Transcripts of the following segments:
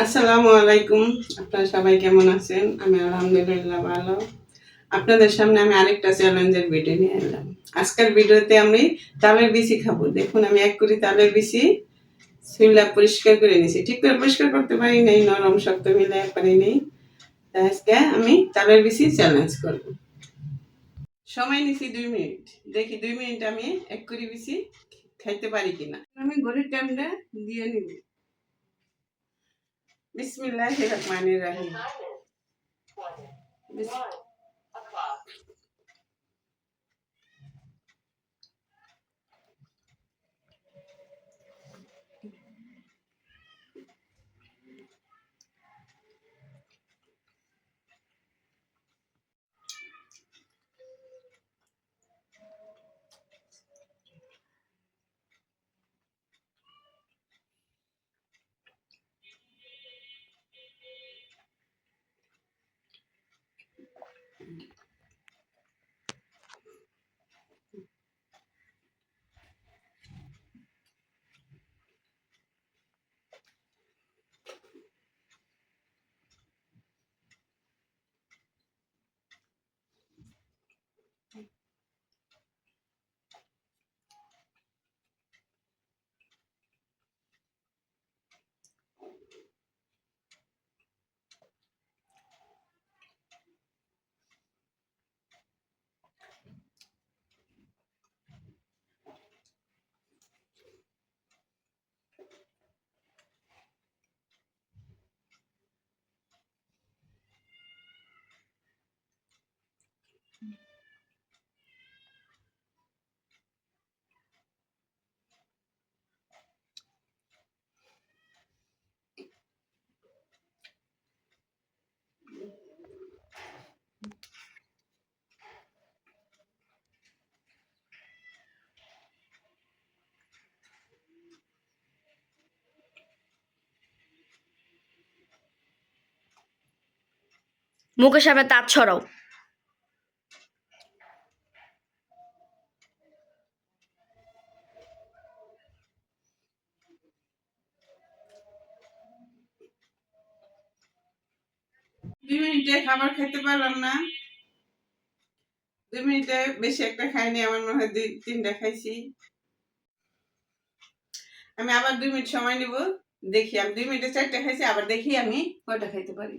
আসসালামু আলাইকুম। আপনারা সবাই কেমন আছেন? আমি আলহামদুলিল্লাহ ভালো। আপনাদের সামনে আমি আরেকটা চ্যালেঞ্জের ভিডিও নিয়ে এলাম। আজকের ভিডিওতে আমি তালের বিচি খাবো। দেখুন আমি ১ কুড়ি তালের বিচি ছুইলা পরিষ্কার করে নিয়েছি। ঠিক করে পরিষ্কার করতে পারি নাই, নরম শক্ত মিলাইয়া পারি নাই। তাই আজকে আমি তালের বিচি চ্যালেঞ্জ করব। সময় নিছি ২ মিনিট। দেখি ২ মিনিট আমি ১ কুড়ি বিচি খাইতে পারি কিনা। আমি ঘড়ির টাইমটা দিয়ে নিব। বিসমিল্লাহির রহমানির রহিম। মুখের সামনে তাঁত ছড়াও। ২ মিনিটে খাবার খেতে পারলাম না। ২ মিনিটে বেশি একটা খাইনি, আমার মনে হয় ২-৩টা খাইছি। আমি আবার ২ মিনিট সময় নিব। দেখি আমি ২ মিনিটে ৪টা খাইছি, আবার দেখি আমি কয়টা খাইতে পারি।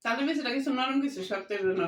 তাহলে বেশিটা কিছু নরম কিছু শক্তের জন্য।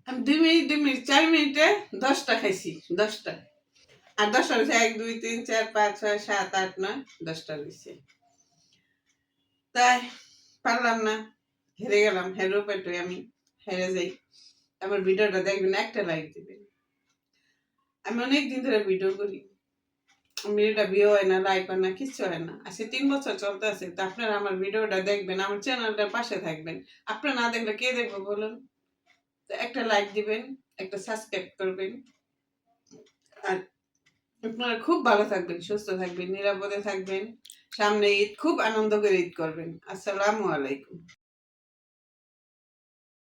আমি ২ মিনিট ৪ মিনিটে ১০টা খাইছি। ১০টা। আর ১০টা হয়েছে ১, ২, ৩, ৪, ৫, ৬, ৭, ৮, ৯, ১০টা হয়েছে। তাই পারলাম না। হেরে গেলাম, হেরো পেটে আমি হেরে যাই, আমার ভিডিওটা দেখবেন, একটা লাইক দিবেন। আমি অনেক দিন ধরে ভিডিও করি, ভিডিওটা ভিউ হয় না, লাইক হয় না, কিচ্ছু হয় না। আজকে 3 বছর চলতে আছে। তো আপনারা আমার ভিডিওটা দেখবেন, আমার চ্যানেলটার পাশে থাকবেন। আপনারা না দেখলে কে দেখবে বলুন? তো একটা লাইক দিবেন, একটা সাবস্ক্রাইব করবেন। আর আপনারা খুব ভালো থাকবেন, সুস্থ থাকবেন, নিরাপদে থাকবেন। সামনে ঈদ, খুব আনন্দ করে ঈদ করবেন। আসসালামু আলাইকুম।